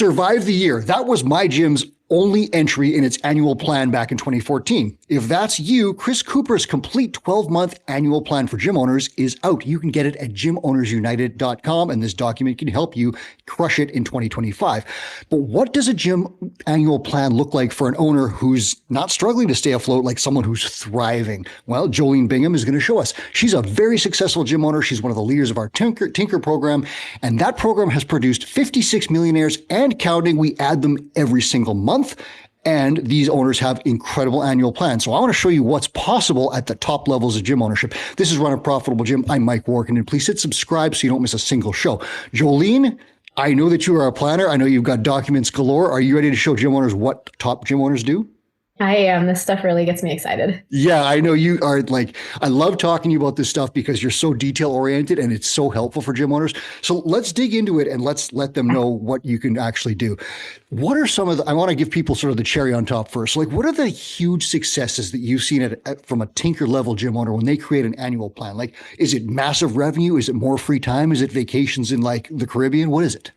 survive the year. That was my gym's only entry in its annual plan back in 2014. If that's you, Chris Cooper's complete 12-month annual plan for gym owners is out. You can get it at gymownersunited.com, and this document can help you crush it in 2025. But what does a gym annual plan look like for an owner who's not struggling to stay afloat, like someone who's thriving? Well, Joleen Bingham is going to show us. She's a very successful gym owner. She's one of the leaders of our Tinker program, and that program has produced 56 millionaires and counting. We add them every single month. And these owners have incredible annual plans. So I want to show you what's possible at the top levels of gym ownership. This is Run a Profitable Gym. I'm Mike Warken, and please hit subscribe so you don't miss a single show. Joleen, I know that you are a planner. I know you've got documents galore. Are you ready to show gym owners what top gym owners do? I am. This stuff really gets me excited. Yeah, I know you are. Like, I love talking to you about this stuff because you're so detail oriented and it's so helpful for gym owners. So let's dig into it and let's let them know what you can actually do. What are some of the, I want to give people sort of the cherry on top first. Like, what are the huge successes that you've seen from a Tinker level gym owner when they create an annual plan? Like, is it massive revenue? Is it more free time? Is it vacations in like the Caribbean? What is it?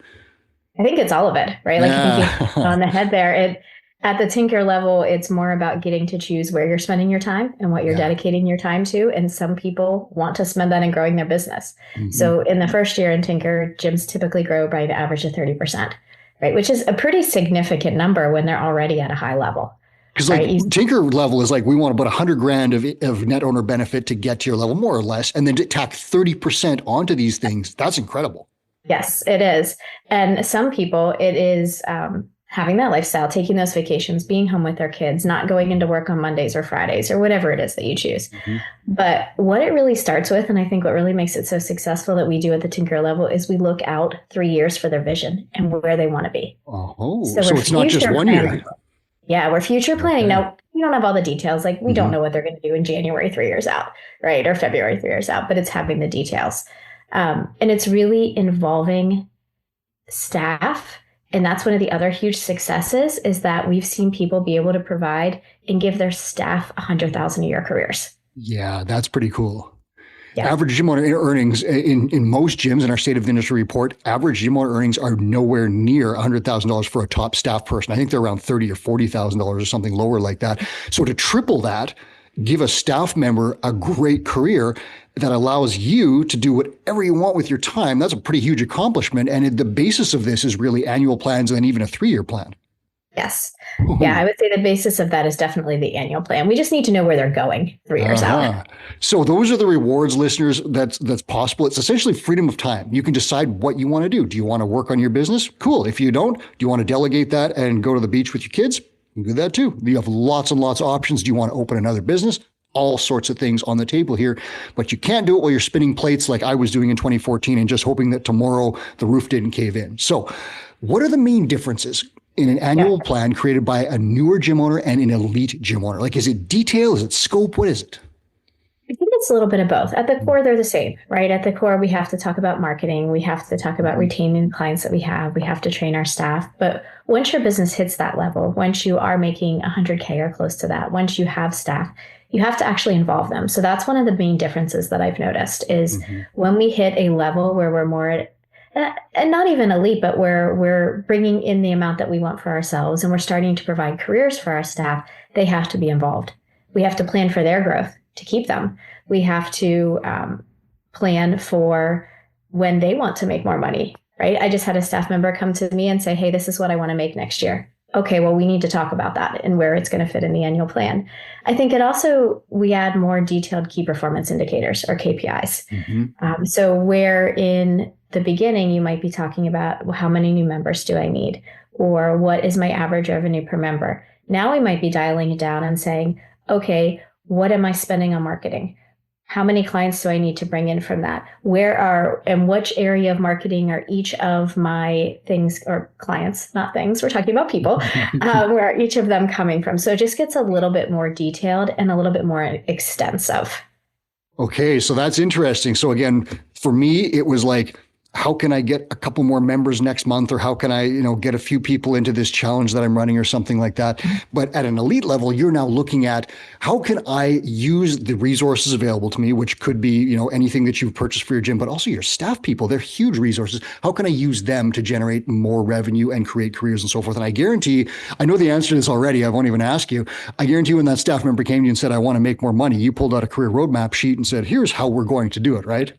I think it's all of it, right? Like, I think you on the head there. At the Tinker level, it's more about getting to choose where you're spending your time and what you're dedicating your time to. And some people want to spend that in growing their business. Mm-hmm. So in the first year in Tinker, gyms typically grow by an average of 30%, right? Which is a pretty significant number when they're already at a high level. Because like Tinker level is like, we want about $100,000 of net owner benefit to get to your level, more or less. And then to tack 30% onto these things, that's incredible. Yes, it is. And some people, it is having that lifestyle, taking those vacations, being home with their kids, not going into work on Mondays or Fridays or whatever it is that you choose. Mm-hmm. But what it really starts with, and I think what really makes it so successful that we do at the Tinker level, is we look out 3 years for their vision and where they want to be. Oh, so it's not just 1 year. Yeah, we're future planning. Okay. Now, we don't have all the details. Like, we don't know what they're going to do in January 3 years out, right? Or February 3 years out, but it's having the details. And it's really involving staff. And that's one of the other huge successes, is that we've seen people be able to provide and give their staff $100,000 a year careers. Yeah, that's pretty cool. Yeah. Average gym owner earnings in most gyms in our State of the Industry report, average gym owner earnings are nowhere near $100,000 for a top staff person. I think they're around $30,000 or $40,000 or something lower like that. So to triple that, give a staff member a great career that allows you to do whatever you want with your time. That's a pretty huge accomplishment. And the basis of this is really annual plans and even a 3-year plan. Yes. Yeah, I would say the basis of that is definitely the annual plan. We just need to know where they're going 3 years out. So those are the rewards, listeners, that's possible. It's essentially freedom of time. You can decide what you want to do. Do you want to work on your business? Cool. If you don't, do you want to delegate that and go to the beach with your kids? You can do that too. You have lots and lots of options. Do you want to open another business? All sorts of things on the table here, but you can't do it while you're spinning plates like I was doing in 2014 and just hoping that tomorrow the roof didn't cave in. So what are the main differences in an annual plan created by a newer gym owner and an elite gym owner? Like, is it detail? Is it scope? What is it? I think it's a little bit of both. At the core, they're the same, right? At the core, we have to talk about marketing. We have to talk about retaining clients that we have. We have to train our staff. But once your business hits that level, once you are making 100K or close to that, once you have staff, you have to actually involve them. So that's one of the main differences that I've noticed is when we hit a level where we're more, and not even elite, but where we're bringing in the amount that we want for ourselves and we're starting to provide careers for our staff, they have to be involved. We have to plan for their growth to keep them. We have to plan for when they want to make more money, right? I just had a staff member come to me and say, hey, this is what I want to make next year. Okay, well, we need to talk about that and where it's going to fit in the annual plan. I think it also, we add more detailed key performance indicators or KPIs. So where in the beginning, you might be talking about, well, how many new members do I need? Or what is my average revenue per member? Now we might be dialing it down and saying, okay, what am I spending on marketing? How many clients do I need to bring in from that? And which area of marketing are each of my things or clients, not things, we're talking about people, where are each of them coming from? So it just gets a little bit more detailed and a little bit more extensive. Okay, so that's interesting. So again, for me, it was like, how can I get a couple more members next month, or how can I, get a few people into this challenge that I'm running or something like that. But at an elite level, you're now looking at how can I use the resources available to me, which could be, anything that you've purchased for your gym, but also your staff people. They're huge resources. How can I use them to generate more revenue and create careers and so forth? And I guarantee, I know the answer to this already. I won't even ask you. I guarantee when that staff member came to you and said, I want to make more money, you pulled out a career roadmap sheet and said, here's how we're going to do it, right?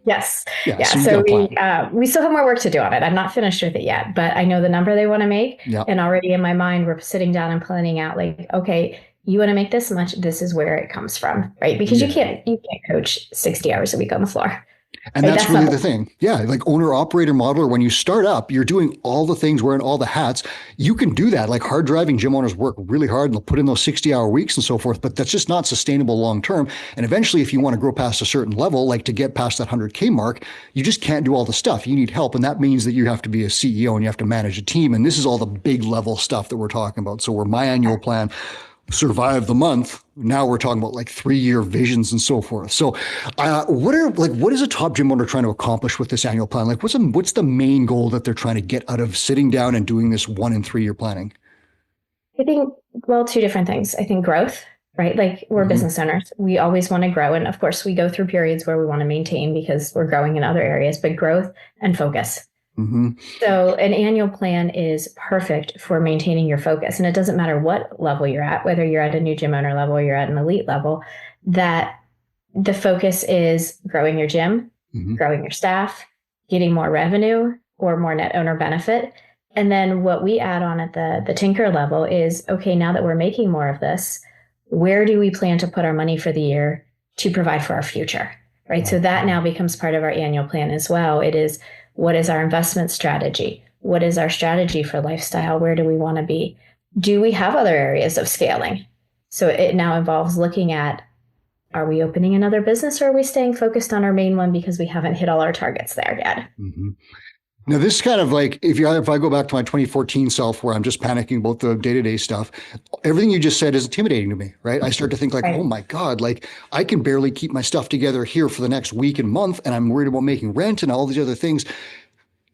Yes. Yeah. Yeah. So you So got a plan. we still have more work to do on it. I'm not finished with it yet, but I know the number they want to make. Yeah. And already in my mind, we're sitting down and planning out like, okay, you want to make this much, this is where it comes from, right? Because Yeah. you can't coach 60 hours a week on the floor. And Right? that's really the thing. Yeah. Like owner operator modeler, when you start up, you're doing all the things, wearing all the hats. You can do that. Like hard driving gym owners work really hard and they'll put in those 60-hour weeks and so forth, but that's just not sustainable long term. And eventually, if you want to grow past a certain level, like to get past that 100K mark, you just can't do all the stuff. You need help. And that means that you have to be a CEO and you have to manage a team. And this is all the big level stuff that we're talking about. So where my annual plan survive the month. Now we're talking about like 3-year visions and so forth. So, what is a top gym owner trying to accomplish with this annual plan? Like, what's the main goal that they're trying to get out of sitting down and doing this 1 and 3-year planning? I think, well, two different things. I think growth, right? Like we're business owners. We always want to grow. And of course, we go through periods where we want to maintain because we're growing in other areas, but growth and focus. Mm-hmm. So an annual plan is perfect for maintaining your focus. And it doesn't matter what level you're at, whether you're at a new gym owner level or you're at an elite level, that the focus is growing your gym, growing your staff, getting more revenue or more net owner benefit. And then what we add on at the tinker level is, okay, now that we're making more of this, where do we plan to put our money for the year to provide for our future, right? So that now becomes part of our annual plan as well. It is, what is our investment strategy? What is our strategy for lifestyle? Where do we want to be? Do we have other areas of scaling? So it now involves looking at, are we opening another business or are we staying focused on our main one because we haven't hit all our targets there yet? Mm-hmm. Now, this is kind of like if I go back to my 2014 self where I'm just panicking about the day-to-day stuff, everything you just said is intimidating to me, right? I start to think like, Right. oh my God, like I can barely keep my stuff together here for the next week and month, and I'm worried about making rent and all these other things.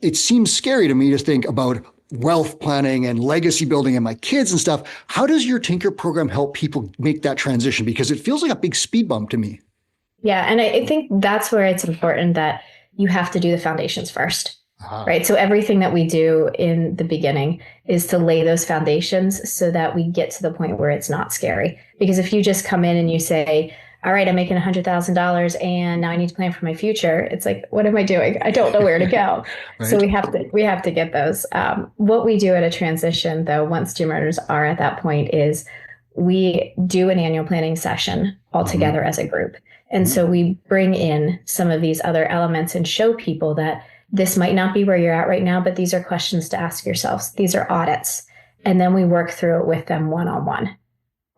It seems scary to me to think about wealth planning and legacy building and my kids and stuff. How does your Tinker program help people make that transition? Because it feels like a big speed bump to me. Yeah. And I think that's where it's important that you have to do the foundations first. Right. So everything that we do in the beginning is to lay those foundations so that we get to the point where it's not scary. Because if you just come in and you say, all right, I'm making $100,000 and now I need to plan for my future. It's like, what am I doing? I don't know where to go. Right. So we have to get those. What we do at a transition though, once gym owners are at that point, is we do an annual planning session all together as a group. And so we bring in some of these other elements and show people that this might not be where you're at right now, but these are questions to ask yourselves. These are audits. And then we work through it with them one-on-one.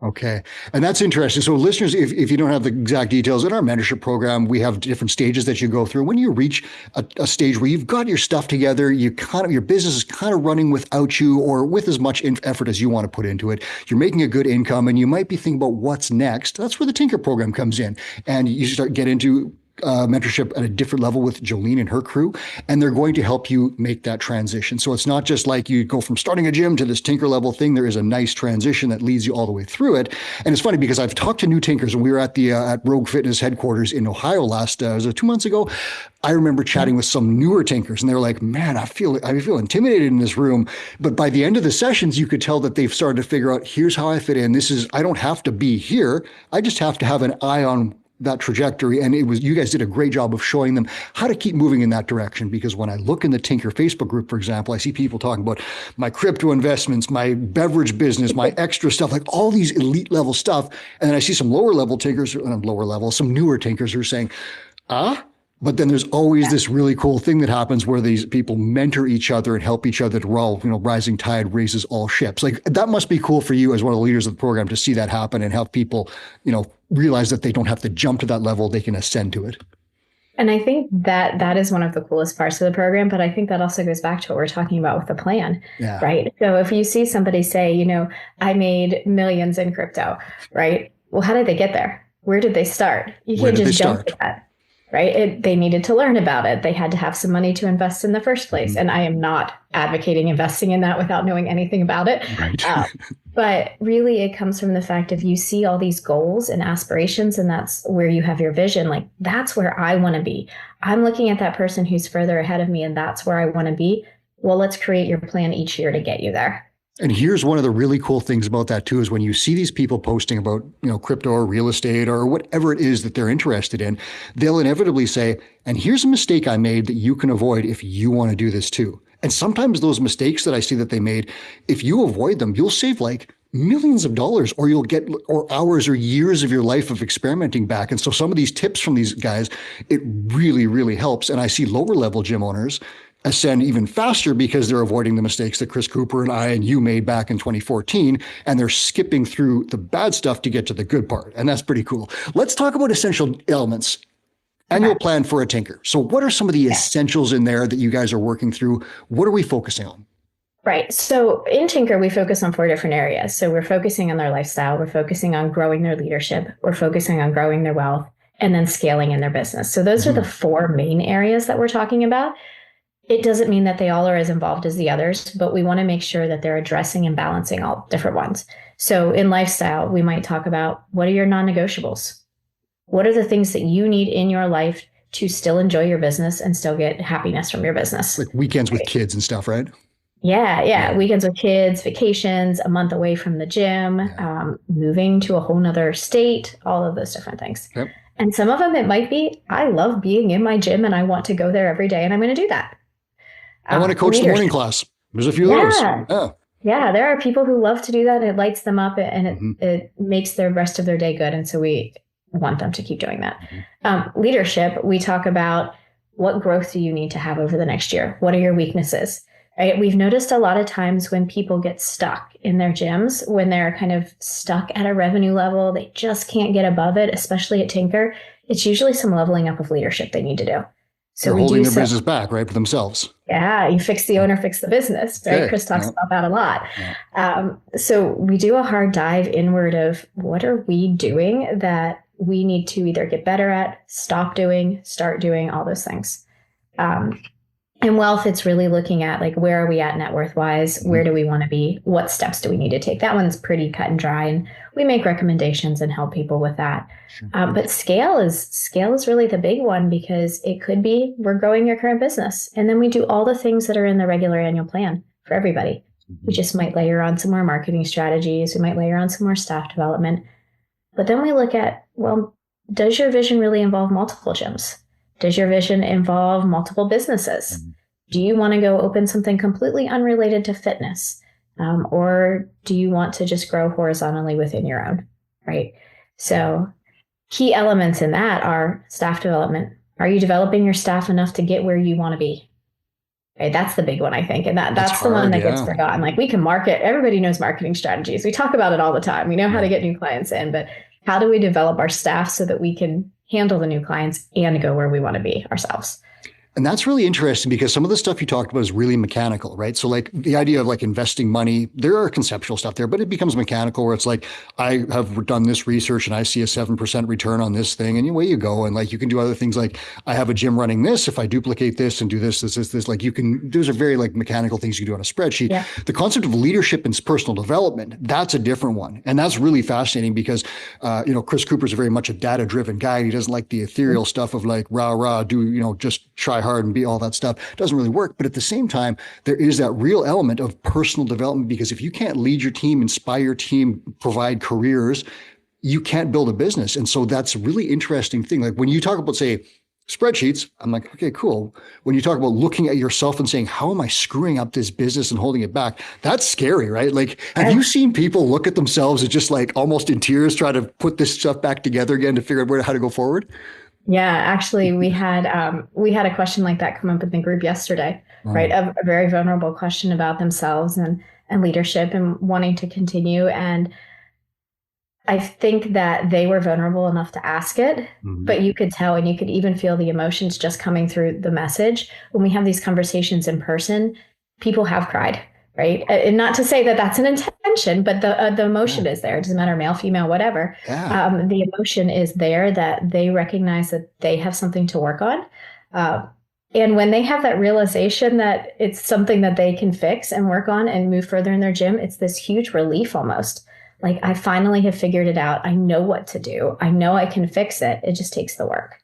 Okay. And that's interesting. So listeners, if you don't have the exact details, in our mentorship program, we have different stages that you go through. When you reach a stage where you've got your stuff together, your business is kind of running without you or with as much effort as you want to put into it, you're making a good income and you might be thinking about what's next. That's where the Tinker program comes in. And you start get into mentorship at a different level with Joleen and her crew, and they're going to help you make that transition. So it's not just like you go from starting a gym to this Tinker level thing. There is a nice transition that leads you all the way through it. And it's funny because I've talked to new Tinkers, and we were at the at Rogue Fitness headquarters in Ohio last was it 2 months ago. I remember chatting with some newer Tinkers, and they were like, "Man, I feel intimidated in this room." But by the end of the sessions, you could tell that they've started to figure out, here's how I fit in. I don't have to be here. I just have to have an eye on that trajectory. And you guys did a great job of showing them how to keep moving in that direction. Because when I look in the Tinker Facebook group, for example, I see people talking about my crypto investments, my beverage business, my extra stuff, like all these elite level stuff. And then I see some lower level Tinkers, some newer Tinkers who are saying, but then there's always this really cool thing that happens where these people mentor each other and help each other to roll, rising tide raises all ships. Like that must be cool for you as one of the leaders of the program to see that happen and have people, realize that they don't have to jump to that level. They can ascend to it. And I think that is one of the coolest parts of the program. But I think that also goes back to what we're talking about with the plan, right? So if you see somebody say, I made millions in crypto, right? Well, how did they get there? Where did they start? You can't just jump to that. right? They needed to learn about it. They had to have some money to invest in the first place. And I am not advocating investing in that without knowing anything about it. Right. But really, it comes from the fact of you see all these goals and aspirations, and that's where you have your vision. Like, that's where I want to be. I'm looking at that person who's further ahead of me, and that's where I want to be. Well, let's create your plan each year to get you there. And here's one of the really cool things about that too, is when you see these people posting about, crypto or real estate or whatever it is that they're interested in, they'll inevitably say, and here's a mistake I made that you can avoid if you want to do this too. And sometimes those mistakes that I see that they made, if you avoid them, you'll save like millions of dollars, or you'll get or hours or years of your life of experimenting back. And so some of these tips from these guys, it really, really helps. And I see lower level gym owners ascend even faster because they're avoiding the mistakes that Chris Cooper and I and you made back in 2014, and they're skipping through the bad stuff to get to the good part. And that's pretty cool. Let's talk about essential elements. Annual plan for a tinker. So what are some of the essentials in there that you guys are working through? What are we focusing on? Right. So in Tinker, we focus on 4 different areas. So we're focusing on their lifestyle. We're focusing on growing their leadership. We're focusing on growing their wealth, and then scaling in their business. So those are the 4 main areas that we're talking about. It doesn't mean that they all are as involved as the others, but we want to make sure that they're addressing and balancing all different ones. So in lifestyle, we might talk about, what are your non-negotiables? What are the things that you need in your life to still enjoy your business and still get happiness from your business? Like weekends with kids and stuff, right? Yeah. Weekends with kids, vacations, a month away from the gym, moving to a whole nother state, all of those different things. Yep. And some of them, it might be, I love being in my gym and I want to go there every day and I'm going to do that. I want to coach the morning class. There's a few of those. Yeah, there are people who love to do that. It lights them up and it makes the rest of their day good. And so we want them to keep doing that. Leadership, we talk about, what growth do you need to have over the next year? What are your weaknesses? Right? We've noticed a lot of times when people get stuck in their gyms, when they're kind of stuck at a revenue level, they just can't get above it, especially at Tinker, it's usually some leveling up of leadership they need to do. So they're holding their business back, right, for themselves. Yeah, you fix the owner, fix the business, right? Okay. Chris talks about that a lot. So we do a hard dive inward of, what are we doing that we need to either get better at, stop doing, start doing, all those things. In wealth, it's really looking at, like, where are we at net worth wise? Where do we want to be? What steps do we need to take? That one's pretty cut and dry, and we make recommendations and help people with that. Sure. But scale is really the big one, because it could be, we're growing your current business, and then we do all the things that are in the regular annual plan for everybody. We just might layer on some more marketing strategies. We might layer on some more staff development. But then we look at, well, does your vision really involve multiple gyms? Does your vision involve multiple businesses? Do you want to go open something completely unrelated to fitness? Or do you want to just grow horizontally within your own, right? So key elements in that are staff development. Are you developing your staff enough to get where you want to be? Right, that's the big one, I think. And that's the one that gets forgotten. Like, we can market, everybody knows marketing strategies. We talk about it all the time. We know how to get new clients in, but how do we develop our staff so that we can handle the new clients and go where we want to be ourselves? And that's really interesting, because some of the stuff you talked about is really mechanical, right? So like the idea of like investing money, there are conceptual stuff there, but it becomes mechanical, where it's like, I have done this research and I see a 7% return on this thing, and away you go. And like, you can do other things, like, I have a gym running this, if I duplicate this and do this, like, you can, those are very like mechanical things you can do on a spreadsheet. Yeah. The concept of leadership and personal development, that's a different one. And that's really fascinating, because, Chris Cooper's very much a data-driven guy. He doesn't like the ethereal stuff of like, do, just try hard and be all that stuff. It doesn't really work. But at the same time, there is that real element of personal development, because if you can't lead your team, inspire your team, provide careers, you can't build a business. And so that's a really interesting thing. Like, when you talk about, say, spreadsheets, I'm like, okay, cool. When you talk about looking at yourself and saying, how am I screwing up this business and holding it back? That's scary, right? Like, have you seen people look at themselves and just like almost in tears try to put this stuff back together again to figure out how to go forward? Yeah, actually, we had a question like that come up in the group yesterday, right? A very vulnerable question about themselves and leadership and wanting to continue. And I think that they were vulnerable enough to ask it, but you could tell, and you could even feel the emotions just coming through the message. When we have these conversations in person, people have cried, right? And not to say that that's an intention intention, but the emotion is there. It doesn't matter, male, female, whatever. The emotion is there that they recognize that they have something to work on. And when they have that realization that it's something that they can fix and work on and move further in their gym, it's this huge relief almost. Like, I finally have figured it out. I know what to do. I know I can fix it. It just takes the work.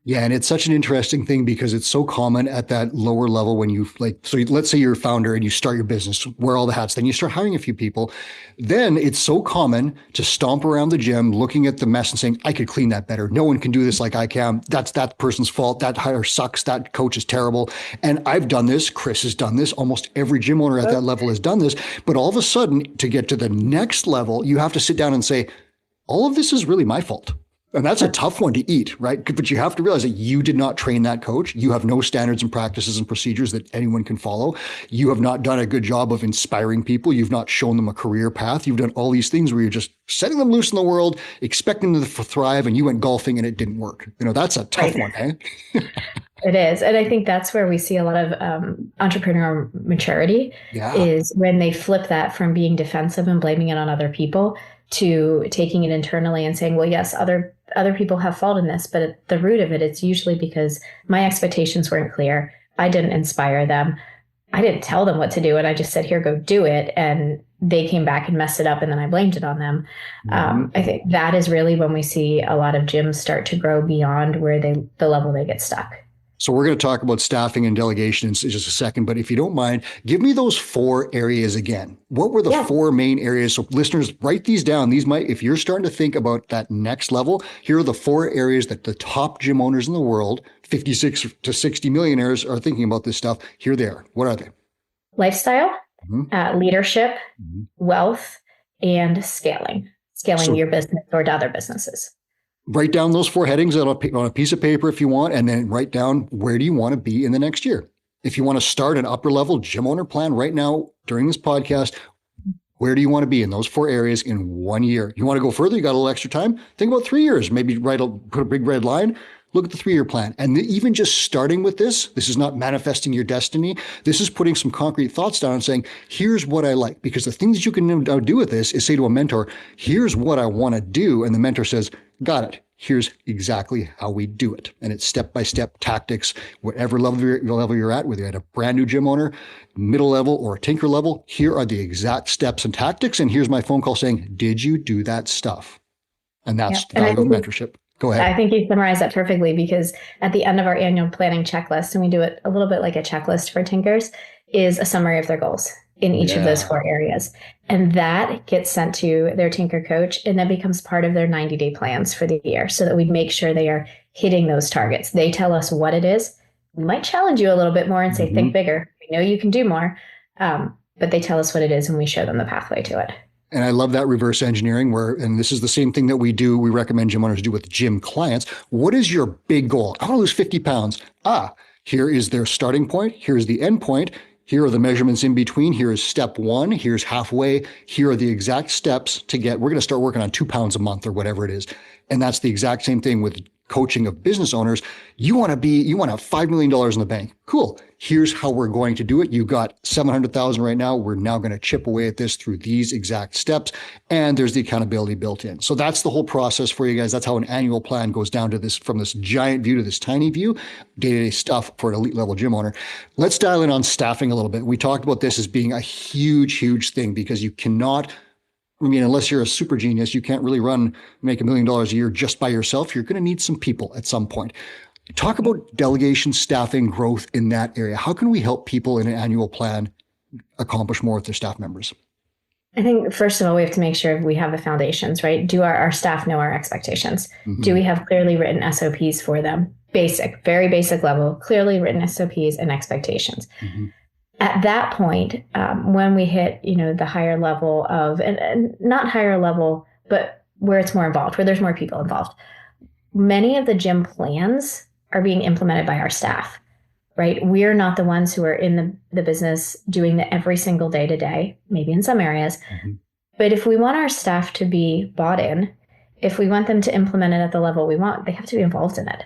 Yeah. And it's such an interesting thing because it's so common at that lower level when you so let's say you're a founder and you start your business, wear all the hats, then you start hiring a few people. Then it's so common to stomp around the gym, looking at the mess and saying, I could clean that better. No one can do this like I can. That's that person's fault. That hire sucks. That coach is terrible. And I've done this. Chris has done this. Almost every gym owner at that level has done this. But all of a sudden, to get to the next level, you have to sit down and say, all of this is really my fault. And that's a tough one to eat, right? But you have to realize that you did not train that coach. You have no standards and practices and procedures that anyone can follow. You have not done a good job of inspiring people. You've not shown them a career path. You've done all these things where you're just setting them loose in the world, expecting them to thrive, and you went golfing and it didn't work. That's a tough one, eh? It is. And I think that's where we see a lot of entrepreneurial maturity is when they flip that from being defensive and blaming it on other people to taking it internally and saying, well, yes, other people have fault in this, but at the root of it, it's usually because my expectations weren't clear. I didn't inspire them. I didn't tell them what to do. And I just said, here, go do it. And they came back and messed it up. And then I blamed it on them. I think that is really when we see a lot of gyms start to grow beyond where the level they get stuck. So we're going to talk about staffing and delegation in just a second, but if you don't mind, give me those 4 areas again. What were the 4 main areas? So listeners, write these down. These might, if you're starting to think about that next level, here are the 4 areas that the top gym owners in the world, 56 to 60 millionaires, are thinking about this stuff. Here they are. What are they? Lifestyle, leadership, wealth, and scaling your business or to other businesses. Write down those 4 headings on a piece of paper if you want, and then write down where do you want to be in the next year. If you want to start an upper level gym owner plan right now during this podcast, where do you want to be in those 4 areas in 1 year? You want to go further? You got a little extra time? Think about 3 years. Maybe put a big red line. Look at the 3-year plan. And even just starting with this is not manifesting your destiny. This is putting some concrete thoughts down and saying, here's what I like. Because the things that you can do with this is say to a mentor, here's what I want to do. And the mentor says, got it. Here's exactly how we do it. And it's step-by-step tactics, whatever level you're at, whether you're at a brand new gym owner, middle level, or a tinker level, here are the exact steps and tactics. And here's my phone call saying, did you do that stuff? And that's the value of mentorship. Go ahead. I think you summarized that perfectly, because at the end of our annual planning checklist, and we do it a little bit like a checklist for tinkers, is a summary of their goals in each of those 4 areas. And that gets sent to their tinker coach, and that becomes part of their 90-day plans for the year, so that we make sure they are hitting those targets. They tell us what it is. We might challenge you a little bit more and say, think bigger. We know you can do more. But they tell us what it is, and we show them the pathway to it. And I love that reverse engineering and this is the same thing that we recommend gym owners do with gym clients. What is your big goal? I want to lose 50 pounds. Here is their starting point. Here's the end point. Here are the measurements in between. Here is step 1. Here's halfway. Here are the exact steps to we're going to start working on 2 pounds a month or whatever it is. And that's the exact same thing with coaching of business owners. You want to have $5 million in the bank. Cool. Here's how we're going to do it. You got 700,000 right now. We're now going to chip away at this through these exact steps. And there's the accountability built in. So that's the whole process for you guys. That's how an annual plan goes down to this, from this giant view to this tiny view, day-to-day stuff for an elite level gym owner. Let's dial in on staffing a little bit. We talked about this as being a huge, huge thing, because you cannot, unless you're a super genius, you can't really make $1 million a year just by yourself. You're going to need some people at some point. Talk about delegation, staffing, growth in that area. How can we help people in an annual plan accomplish more with their staff members? I think, first of all, we have to make sure we have the foundations, right? Do our staff know our expectations? Do we have clearly written SOPs for them? Very basic level, clearly written SOPs and expectations. At that point, when we hit, the higher level of, and not higher level, but where it's more involved, where there's more people involved, many of the gym plans are being implemented by our staff, right? We're not the ones who are in the business doing the every single day to day, maybe in some areas. But if we want our staff to be bought in, if we want them to implement it at the level we want, they have to be involved in it.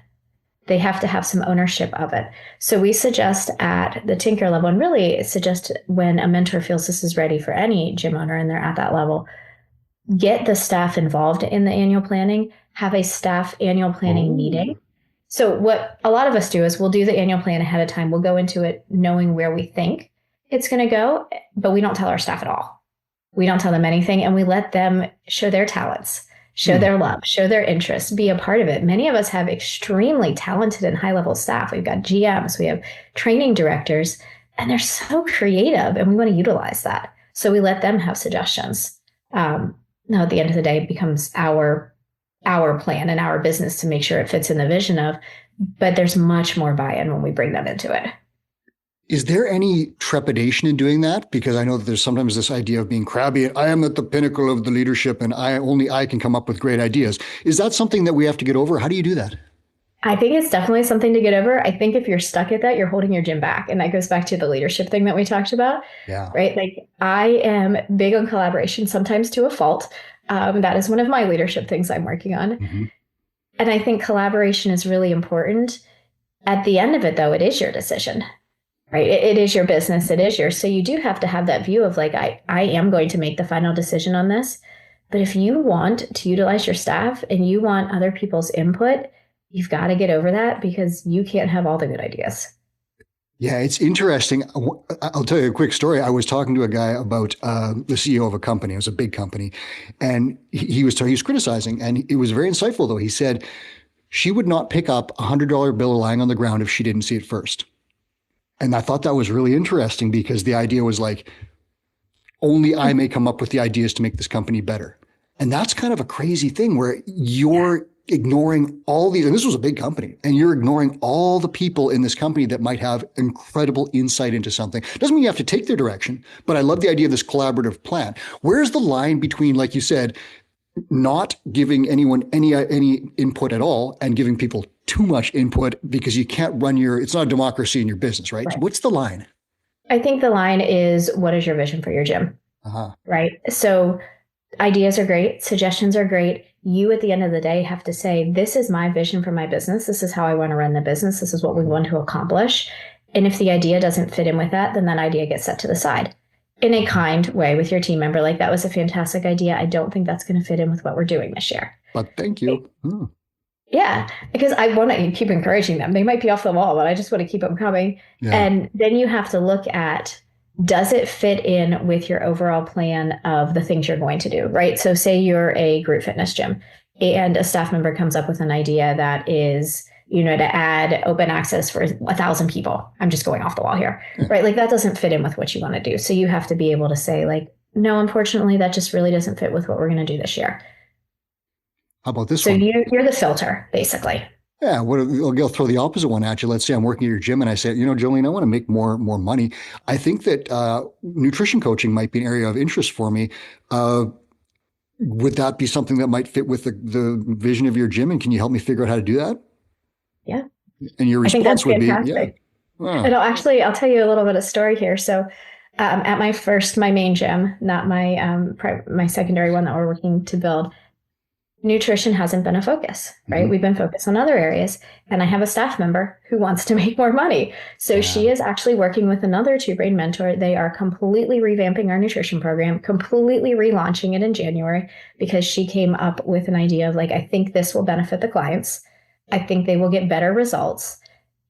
they have to have some ownership of it. So we suggest at the tinker level, and really suggest when a mentor feels this is ready for any gym owner and they're at that level, get the staff involved in the annual planning, have a staff annual planning meeting. So what a lot of us do is we'll do the annual plan ahead of time. We'll go into it knowing where we think it's going to go, but we don't tell our staff at all. We don't tell them anything, and we let them show their talents, show their love, show their interests, be a part of it. Many of us have extremely talented and high-level staff. We've got GMs, we have training directors, and they're so creative, and we want to utilize that. So we let them have suggestions. Now, at the end of the day, it becomes our plan and our business to make sure it fits in the vision of, but there's much more buy-in when we bring them into it. Is there any trepidation in doing that? Because I know that there's sometimes this idea of being crabby. I am at the pinnacle of the leadership and I can come up with great ideas. Is that something that we have to get over? How do you do that? I think it's definitely something to get over. I think if you're stuck at that, you're holding your gym back. And that goes back to the leadership thing that we talked about. Yeah. Right. Like I am big on collaboration, sometimes to a fault. That is one of my leadership things I'm working on. Mm-hmm. And I think collaboration is really important. At the end of it, though, it is your decision. Right. It is your business. It is yours. So you do have to have that view of like, I am going to make the final decision on this. But if you want to utilize your staff and you want other people's input, you've got to get over that because you can't have all the good ideas. Yeah, it's interesting. I'll tell you a quick story. I was talking to a guy about the CEO of a company. It was a big company. And he was criticizing. And it was very insightful, though. He said she would not pick up a $100 bill lying on the ground if she didn't see it first. And I thought that was really interesting because the idea was like, only I may come up with the ideas to make this company better. And that's kind of a crazy thing where you're ignoring all these, and this was a big company, and you're ignoring all the people in this company that might have incredible insight into something. Doesn't mean you have to take their direction, but I love the idea of this collaborative plan. Where's the line between, like you said, not giving anyone any input at all and giving people too much input because you can't run it's not a democracy in your business, right? So what's the line? I think the line is, what is your vision for your gym? Right? So ideas are great. Suggestions are great. You at the end of the day have to say, this is my vision for my business. This is how I want to run the business. This is what we want to accomplish. And if the idea doesn't fit in with that, then that idea gets set to the side in a kind way with your team member. Like, that was a fantastic idea. I don't think that's going to fit in with what we're doing this year. But thank you. Yeah, because I want to keep encouraging them. They might be off the wall, but I just want to keep them coming. Yeah. And then you have to look at, does it fit in with your overall plan of the things you're going to do, right? So say you're a group fitness gym and a staff member comes up with an idea that is, to add open access for 1,000 people. I'm just going off the wall here, right? Like, that doesn't fit in with what you want to do. So you have to be able to say, like, no, unfortunately, that just really doesn't fit with what we're going to do this year. How about this one? So you're the filter, basically. Yeah, I'll throw the opposite one at you. Let's say I'm working at your gym and I say, Joleen, I want to make more money. I think that nutrition coaching might be an area of interest for me. Would that be something that might fit with the vision of your gym? And can you help me figure out how to do that? Yeah. And your response would be, yeah. Oh. Actually, I'll tell you a little bit of story here. So at my main gym, not my secondary one that we're working to build, nutrition hasn't been a focus, right? Mm-hmm. We've been focused on other areas. And I have a staff member who wants to make more money. So she is actually working with another two-brain mentor. They are completely revamping our nutrition program, completely relaunching it in January, because she came up with an idea of like, I think this will benefit the clients. I think they will get better results,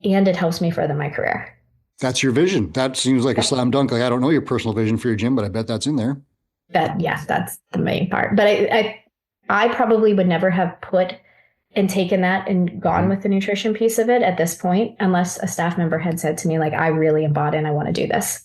and it helps me further my career. That's your vision. That seems like a slam dunk. Like, I don't know your personal vision for your gym, but I bet that's in there. That's the main part. But I probably would never have put and taken that and gone with the nutrition piece of it at this point, unless a staff member had said to me, like, I really am bought in, I want to do this.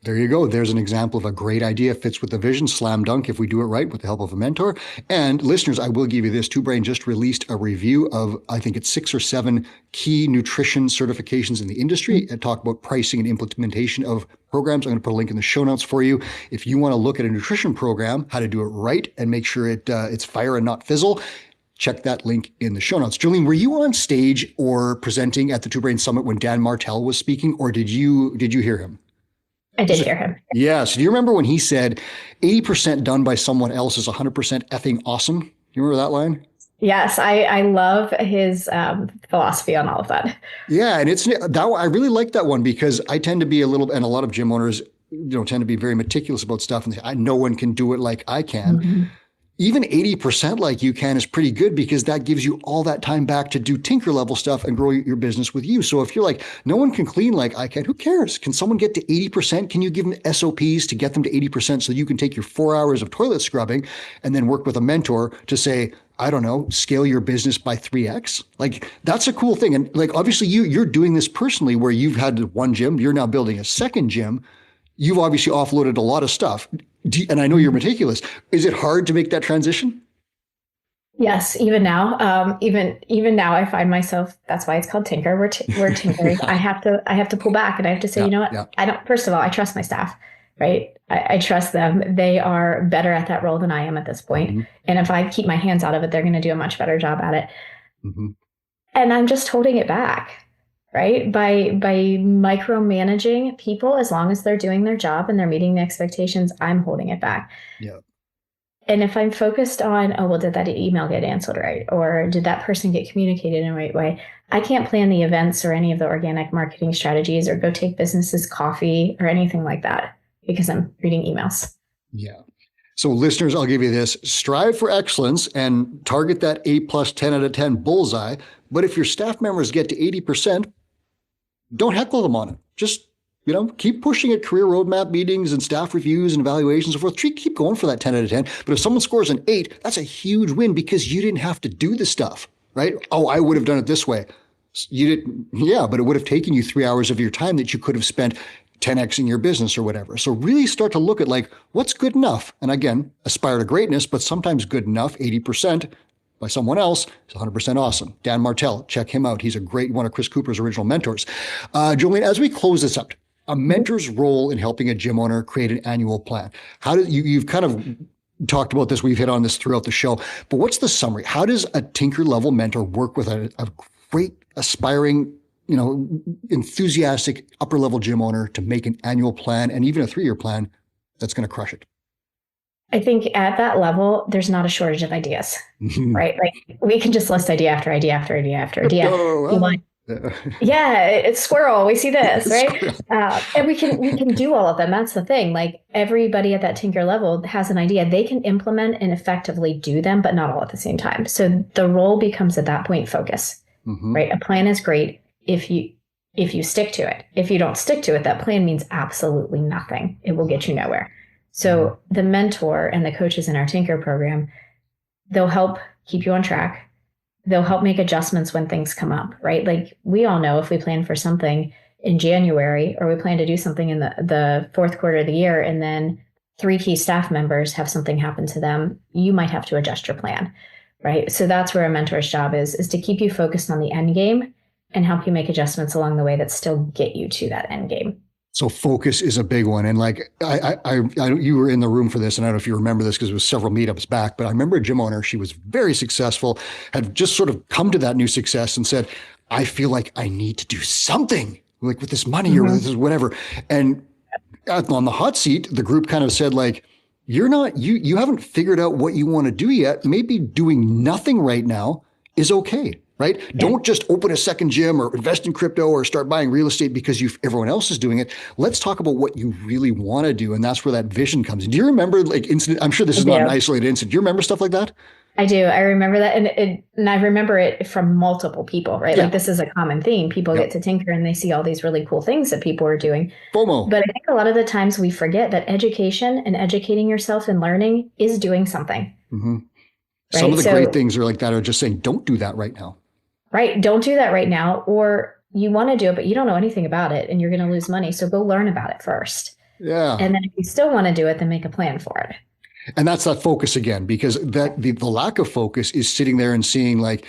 There you go. There's an example of a great idea, fits with the vision, slam dunk if we do it right with the help of a mentor. And listeners, I will give you this. Two Brain just released a review of, I think it's 6 or 7 key nutrition certifications in the industry and talk about pricing and implementation of programs. I'm going to put a link in the show notes for you. If you want to look at a nutrition program, how to do it right and make sure it's fire and not fizzle, check that link in the show notes. Joleen, were you on stage or presenting at the Two Brain Summit when Dan Martell was speaking, or did you hear him? I did hear him. Yes. Do you remember when he said 80% done by someone else is 100% effing awesome? You remember that line? Yes, I love his philosophy on all of that. Yeah, and it's that I really like that one because I tend to be a little, and a lot of gym owners, tend to be very meticulous about stuff, and no one can do it like I can. Mhm. Even 80% like you can is pretty good because that gives you all that time back to do tinker level stuff and grow your business with you. So if you're like, no one can clean like I can, who cares? Can someone get to 80%? Can you give them SOPs to get them to 80% so you can take your 4 hours of toilet scrubbing and then work with a mentor to say, I don't know, scale your business by 3x? Like that's a cool thing. And like, obviously you're doing this personally where you've had one gym, you're now building a second gym. You've obviously offloaded a lot of stuff. And I know you're meticulous. Is it hard to make that transition? Yes, even now, even now, I find myself. That's why it's called tinker. We're tinkering. Yeah, I have to pull back, and I have to say, yeah, you know what? yeah. I don't. First of all, I trust my staff, right? I trust them. They are better at that role than I am at this point. Mm-hmm, And if I keep my hands out of it, they're going to do a much better job at it. mm-hmm. And I'm just holding it back, right? By micromanaging people, as long as they're doing their job and they're meeting the expectations, I'm holding it back. Yeah. And if I'm focused on, oh, well, did that email get answered right? Or did that person get communicated in the right way? I can't plan the events or any of the organic marketing strategies or go take businesses coffee or anything like that because I'm reading emails. Yeah. So listeners, I'll give you this: strive for excellence and target that A plus 10 out of 10 bullseye. But if your staff members get to 80%, don't heckle them on it. Just, keep pushing at career roadmap meetings and staff reviews and evaluations and so forth. Keep going for that 10 out of 10. But if someone scores an 8, that's a huge win because you didn't have to do the stuff, right? Oh, I would have done it this way. You didn't, yeah, but it would have taken you 3 hours of your time that you could have spent 10x in your business or whatever. So really start to look at like, what's good enough? And again, aspire to greatness, but sometimes good enough, 80%, by someone else is 100% awesome. Dan Martell, check him out. He's a great one of Chris Cooper's original mentors. Joleen, as we close this up, a mentor's role in helping a gym owner create an annual plan. How do you've kind of talked about this, we've hit on this throughout the show, but what's the summary? How does a tinker level mentor work with a great aspiring, enthusiastic upper level gym owner to make an annual plan and even a 3-year plan that's going to crush it? I think at that level, there's not a shortage of ideas, right? Like we can just list idea after idea after idea after idea. Yeah, it's squirrel. We see this, right? And we can do all of them. That's the thing. Like everybody at that tinker level has an idea. They can implement and effectively do them, but not all at the same time. So the role becomes at that point focus, right? A plan is great if you stick to it. If you don't stick to it, that plan means absolutely nothing. It will get you nowhere. So the mentor and the coaches in our Tinker program, they'll help keep you on track. They'll help make adjustments when things come up, right? Like we all know if we plan for something in January or we plan to do something in the fourth quarter of the year and then 3 key staff members have something happen to them, you might have to adjust your plan, right? So that's where a mentor's job is to keep you focused on the end game and help you make adjustments along the way that still get you to that end game. So focus is a big one. And like, you were in the room for this, and I don't know if you remember this because it was several meetups back, but I remember a gym owner, she was very successful, had just sort of come to that new success and said, I feel like I need to do something like with this money or with this whatever. And on the hot seat, the group kind of said like, you haven't figured out what you want to do yet. Maybe doing nothing right now is okay. Right? Yeah. Don't just open a second gym or invest in crypto or start buying real estate because everyone else is doing it. Let's talk about what you really want to do. And that's where that vision comes in. Do you remember like incident? I'm sure this is not an isolated incident. Do you remember stuff like that? I do. I remember that. And I remember it from multiple people, right? Yeah. Like this is a common theme. People get to tinker and they see all these really cool things that people are doing. FOMO. But I think a lot of the times we forget that education and educating yourself and learning is doing something. Right? Some of the great things are like that are just saying, don't do that right now. Right. Don't do that right now. Or you want to do it, but you don't know anything about it and you're going to lose money. So go learn about it first. Yeah. And then if you still want to do it, then make a plan for it. And that's that focus again, because the lack of focus is sitting there and seeing like,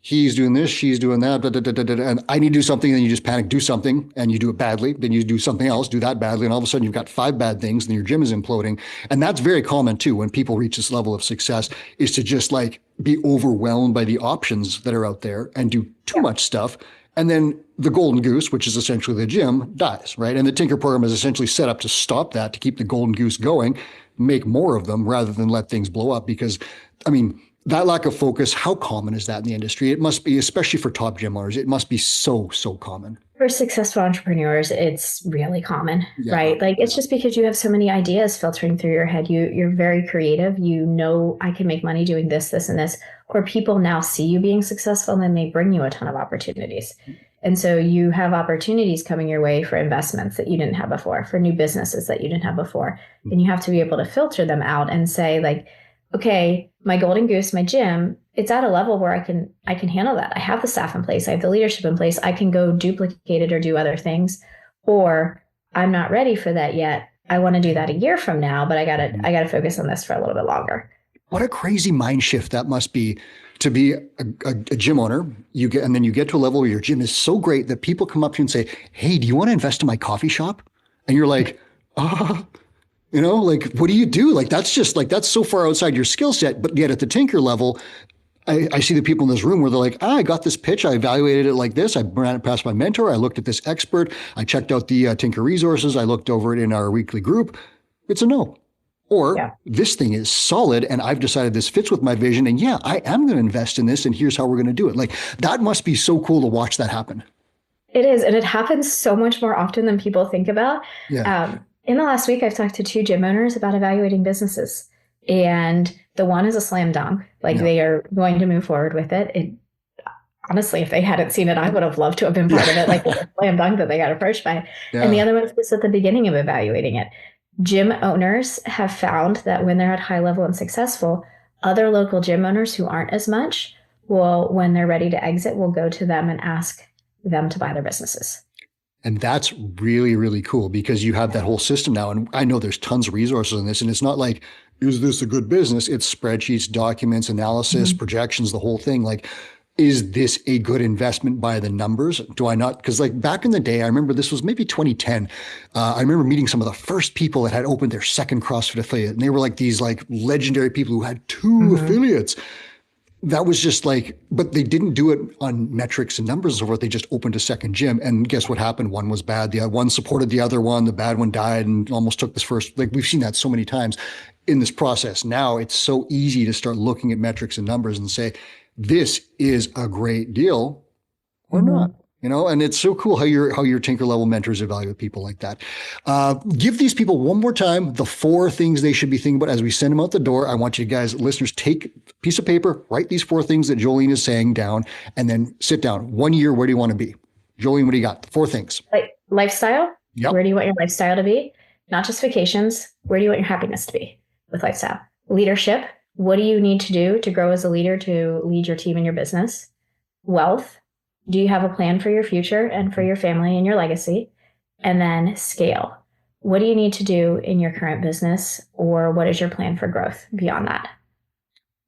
he's doing this, she's doing that, and I need to do something. And then you just panic, do something, and you do it badly. Then you do something else, do that badly. And all of a sudden you've got 5 bad things and your gym is imploding. And that's very common too. When people reach this level of success is to just like be overwhelmed by the options that are out there and do too much stuff. And then the golden goose, which is essentially the gym, dies, right? And the Tinker program is essentially set up to stop that, to keep the golden goose going, make more of them rather than let things blow up. Because, I mean, That lack of focus, how common is that in the industry? It must be, especially for top gym owners, it must be so, so common. For successful entrepreneurs, it's really common, Yeah. right? Like it's just because you have so many ideas filtering through your head. You're very creative. You know, I can make money doing this, this, and this. Or people now see you being successful and then they bring you a ton of opportunities. And so you have opportunities coming your way for investments that you didn't have before, for new businesses that you didn't have before. And you have to be able to filter them out and say, like, okay, my golden goose, my gym, it's at a level where I can handle that. I have the staff in place. I have the leadership in place. I can go duplicate it or do other things. Or I'm not ready for that yet. I want to do that a year from now, but I gotta focus on this for a little bit longer. What a crazy mind shift that must be to be a gym owner. And then you get to a level where your gym is so great that people come up to you and say, "Hey, do you want to invest in my coffee shop?" And you're like, like, what do you do? Like, that's so far outside your skill set. But yet at the tinker level, I see the people in this room where they're like, I got this pitch. I evaluated it like this. I ran it past my mentor. I looked at this expert. I checked out the Tinker resources. I looked over it in our weekly group. It's a no. Or this thing is solid and I've decided this fits with my vision. And yeah, I am going to invest in this and here's how we're going to do it. Like, that must be so cool to watch that happen. It is. And it happens so much more often than people think about. Yeah. In the last week, I've talked to 2 gym owners about evaluating businesses. And the one is a slam dunk. Like they are going to move forward with it. Honestly, if they hadn't seen it, I would have loved to have been part of it. Like a slam dunk that they got approached by. Yeah. And the other one is just at the beginning of evaluating it. Gym owners have found that when they're at high level and successful, other local gym owners who aren't as much will, when they're ready to exit, will go to them and ask them to buy their businesses. And that's really, really cool because you have that whole system now. And I know there's tons of resources in this. And it's not like, is this a good business? It's spreadsheets, documents, analysis, projections, the whole thing. Like, is this a good investment by the numbers? Do I not? Because like back in the day, I remember this was maybe 2010. I remember meeting some of the first people that had opened their second CrossFit affiliate. And they were like these like legendary people who had 2 affiliates. That was just like, but they didn't do it on metrics and numbers and so forth. They just opened a second gym. And guess what happened? One was bad. The one supported the other one. The bad one died and almost took this first. Like, we've seen that so many times in this process. Now it's so easy to start looking at metrics and numbers and say, this is a great deal or not. And it's so cool how your tinker level mentors evaluate people like that. Give these people one more time the 4 things they should be thinking about as we send them out the door. I want you guys, listeners, take a piece of paper, write these 4 things that Joleen is saying down, and then sit down. 1 year, where do you want to be? Joleen, what do you got? 4 things. Like lifestyle. Yep. Where do you want your lifestyle to be? Not just vacations. Where do you want your happiness to be with lifestyle? Leadership. What do you need to do to grow as a leader to lead your team and your business? Wealth. Do you have a plan for your future and for your family and your legacy? And then scale. What do you need to do in your current business, or what is your plan for growth beyond that?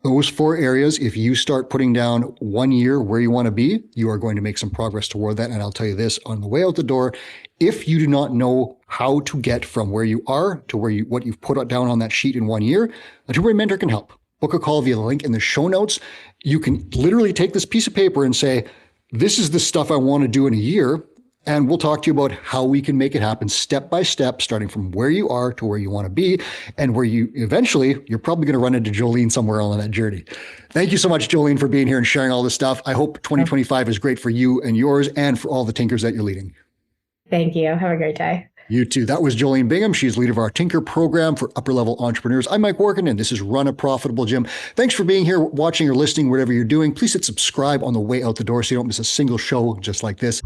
Those 4 areas, if you start putting down 1 year where you want to be, you are going to make some progress toward that. And I'll tell you this on the way out the door, if you do not know how to get from where you are to what you've put down on that sheet in 1 year, a temporary mentor can help. Book a call via the link in the show notes. You can literally take this piece of paper and say, this is the stuff I want to do in a year. And we'll talk to you about how we can make it happen step by step, starting from where you are to where you want to be, and where you eventually, you're probably going to run into Joleen somewhere along that journey. Thank you so much, Joleen, for being here and sharing all this stuff. I hope 2025 is great for you and yours and for all the Tinkers that you're leading. Thank you. Have a great day. You too. That was Joleen Bingham. She's leader of our Tinker program for upper-level entrepreneurs. I'm Mike Workin, and this is Run a Profitable Gym. Thanks for being here, watching or listening, whatever you're doing. Please hit subscribe on the way out the door so you don't miss a single show just like this.